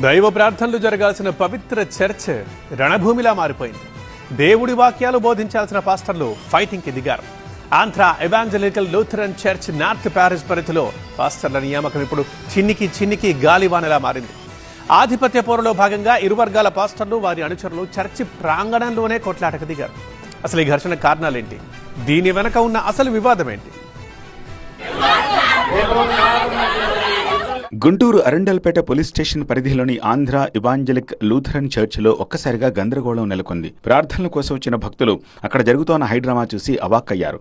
దైవ ప్రార్థనలు జరగాల్సిన పవిత్ర చర్చ్ రణభూమిలా మారిపోయింది. దేవుడి వాక్యాలు బోధించాల్సిన పాస్టర్లు ఫైటింగ్కి దిగారు. Andhra evangelical Lutheran church north Paris పరిధిలో పాస్టర్ల నియామకం ఇప్పుడు చిన్నికి గాలివానలా మారింది. ఆధిపత్య పోరులో భాగంగా ఇరు వర్గాల పాస్టర్లు వారి అనుచరులు చర్చి ప్రాంగణంలోనే కొట్లాటకు దిగారు. అసలు ఈ ఘర్షణ కారణాలేంటి? దీని వెనక ఉన్న అసలు వివాదం ఏంటి? గుంటూరు అరండల్పేట పోలీస్ స్టేషన్ పరిధిలోని ఆంధ్ర ఇవాంజలిక్ లూథరన్ చర్చిలో ఒక్కసారిగా గందరగోళం నెలకొంది. ప్రార్థనల కోసం వచ్చిన భక్తులు అక్కడ జరుగుతోన్న హైడ్రామా చూసి అవాక్కయ్యారు.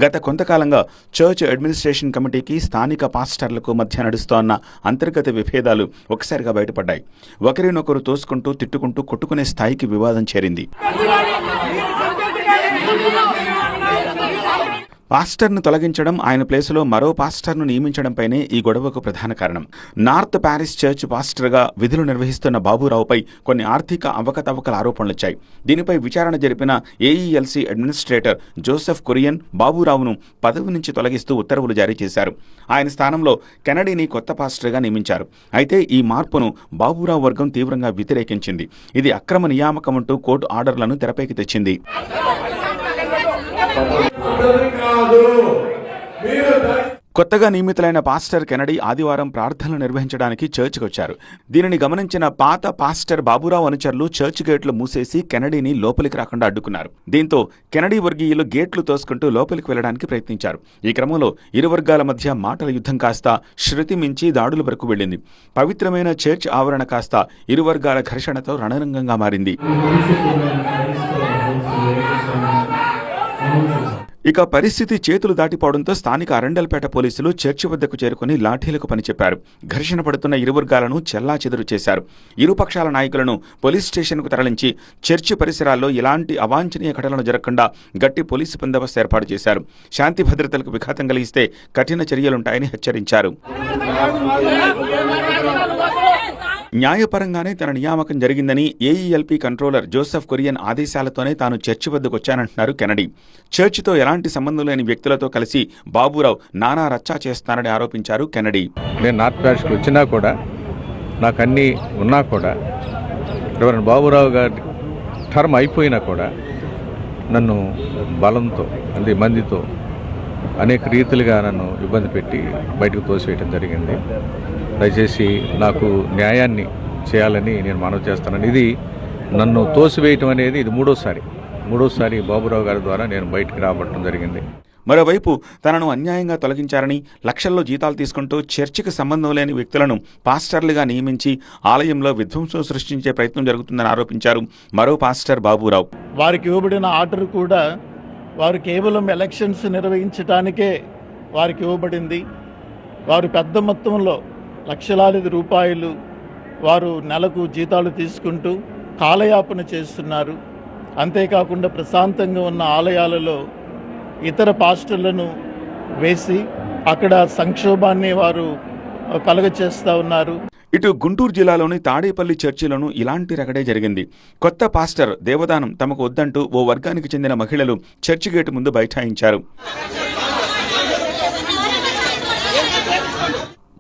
గత కొంతకాలంగా చర్చ్ అడ్మినిస్ట్రేషన్ కమిటీకి స్థానిక పాస్టర్లకు మధ్య నడుస్తోన్న అంతర్గత విభేదాలు ఒక్కసారిగా బయటపడ్డాయి. ఒకరినొకరు తోసుకుంటూ తిట్టుకుంటూ కొట్టుకునే స్థాయికి వివాదం చేరింది. పాస్టర్ను తొలగించడం, ఆయన ప్లేసులో మరో పాస్టర్ను నియమించడంపైనే ఈ గొడవకు ప్రధాన కారణం. నార్త్ ప్యారిస్ చర్చ్ పాస్టర్గా విధులు నిర్వహిస్తున్న బాబురావుపై కొన్ని ఆర్థిక అవకతవకల ఆరోపణలొచ్చాయి. దీనిపై విచారణ జరిపిన ఏఈఎల్సీ అడ్మినిస్ట్రేటర్ జోసెఫ్ కురియన్ బాబురావును పదవి నుంచి తొలగిస్తూ ఉత్తర్వులు జారీ చేశారు. ఆయన స్థానంలో కెనడీని కొత్త పాస్టర్గా నియమించారు. అయితే ఈ మార్పును బాబురావు వర్గం తీవ్రంగా వ్యతిరేకించింది. ఇది అక్రమ నియామకమంటూ కోర్టు ఆర్డర్లను తెరపైకి తెచ్చింది. కొత్తగా నియమితులైన పాస్టర్ కెనడీ ఆదివారం ప్రార్థనలు నిర్వహించడానికి చర్చికి వచ్చారు. దీనిని గమనించిన పాత పాస్టర్ బాబురావు అనుచరులు చర్చ్ గేట్లు మూసేసి కెనడీని లోపలికి రాకుండా అడ్డుకున్నారు. దీంతో కెనడీ వర్గీయులు గేట్లు తోసుకుంటూ లోపలికి వెళ్లడానికి ప్రయత్నించారు. ఈ క్రమంలో ఇరు వర్గాల మధ్య మాటల యుద్ధం కాస్త శృతి మించి దాడుల వరకు వెళ్లింది. పవిత్రమైన చర్చ్ ఆవరణ కాస్త ఇరు వర్గాల ఘర్షణతో రణరంగంగా మారింది. ఇక పరిస్థితి చేతులు దాటిపోవడంతో స్థానిక అరండల్పేట పోలీసులు చర్చి వద్దకు చేరుకుని లాఠీలకు పనిచెప్పారు. ఘర్షణ పడుతున్న ఇరు వర్గాలను చెల్లాచెదురు చేశారు. ఇరుపక్షాల నాయకులను పోలీస్ స్టేషన్కు తరలించి చర్చి పరిసరాల్లో ఎలాంటి అవాంఛనీయ ఘటనలు జరగకుండా గట్టి పోలీసు బందోబస్తు ఏర్పాటు చేశారు. శాంతి భద్రతలకు విఘాతం కలిగిస్తే కఠిన చర్యలుంటాయని హెచ్చరించారు. న్యాయపరంగానే తన నియామకం జరిగిందని ఏఈఎల్పీ కంట్రోలర్ జోసెఫ్ కురియన్ ఆదేశాలతోనే తాను చర్చి వద్దకు వచ్చానంటున్నారు కెనడీ. చర్చితో ఎలాంటి సంబంధం లేని వ్యక్తులతో కలిసి బాబురావు నానా రచ్చా చేస్తానని ఆరోపించారు కెనడీ. నేను నార్త్ ప్యారిస్కి వచ్చినా కూడా నాకు అన్నీ ఉన్నా కూడా రెవరెండ్ బాబురావు గారి టర్మ్ అయిపోయినా కూడా నన్ను బలంతో మందితో అనేక రీతిలుగా నన్ను ఇబ్బంది పెట్టి బయటకు తోసివేయడం జరిగింది. దయచేసి నాకు న్యాయాన్ని చేయాలని నేను మనవి చేస్తానని. ఇది నన్ను తోసివేయటం అనేది ఇది మూడోసారి బాబురావు గారి ద్వారా నేను బయటికి రాబట్టడం జరిగింది. మరోవైపు తనను అన్యాయంగా తొలగించారని, లక్షల్లో జీతాలు తీసుకుంటూ చర్చికి సంబంధం లేని వ్యక్తులను పాస్టర్లుగా నియమించి ఆలయంలో విధ్వంసం సృష్టించే ప్రయత్నం జరుగుతుందని ఆరోపించారు మరో పాస్టర్ బాబురావు. వారికి ఇవ్వబడిన ఆర్డర్ కూడా వారు కేవలం ఎలక్షన్స్ నిర్వహించడానికే వారికి ఇవ్వబడింది. వారు పెద్ద మొత్తంలో లక్షలాది రూపాయలు వారు నెలకు జీతాలు తీసుకుంటూ కాలయాపన చేస్తున్నారు. అంతేకాకుండా ప్రశాంతంగా ఉన్న ఆలయాలలో ఇతర పాస్టర్లను వేసి అక్కడ సంక్షోభాన్ని వారు కలుగచేస్తూ ఉన్నారు. ఇటు గుంటూరు జిల్లాలోని తాడేపల్లి చర్చిలోనూ ఇలాంటి రగడే జరిగింది. కొత్త పాస్టర్ దేవదానం తమకు వద్దంటూ ఓ వర్గానికి చెందిన మహిళలు చర్చి గేటు ముందు బైఠాయించారు.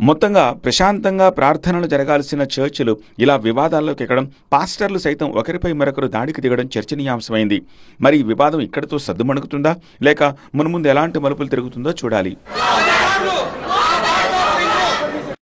మొత్తంగా ప్రశాంతంగా ప్రార్థనలు జరగాల్సిన చర్చిలు ఇలా వివాదాల్లోకి ఎక్కడం, పాస్టర్లు సైతం ఒకరిపై మరొకరు దాడికి దిగడం చర్చనీయాంశమైంది. మరి ఈ వివాదం ఇక్కడితో సద్దుమణుకుతుందా లేక మున్ముందు ఎలాంటి మలుపులు తిరుగుతుందో చూడాలి.